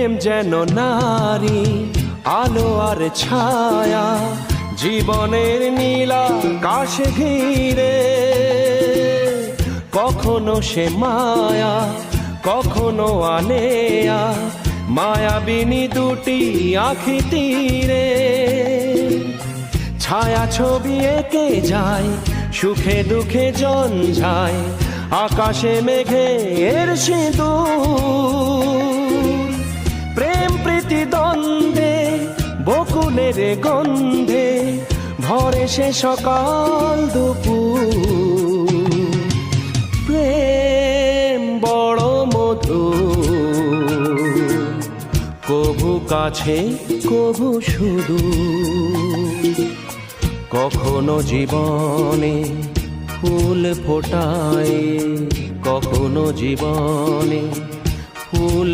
প্রেম যেন নারী, আলো আর ছায়া, জীবনের নীলা কাশে ঘিরে। কখনো সে মায়া, কখনো আনেয়া, মায়াবিনী দুটি আঁখি তীরে। ছায়া ছবি এঁকে যায়, সুখে দুঃখে ঝঞ্ঝায়, আকাশে মেঘের সিঁদুর। প্রেম প্রীতি দ্বন্দ্বে, বকুলের গন্ধে ভরে সে সকাল দুপুর। প্রেম বড় মধুর, কভু কাছে কভু সুদূর। কখনো জীবনে ফুল ফোটায়, কখনো জীবনে ফুল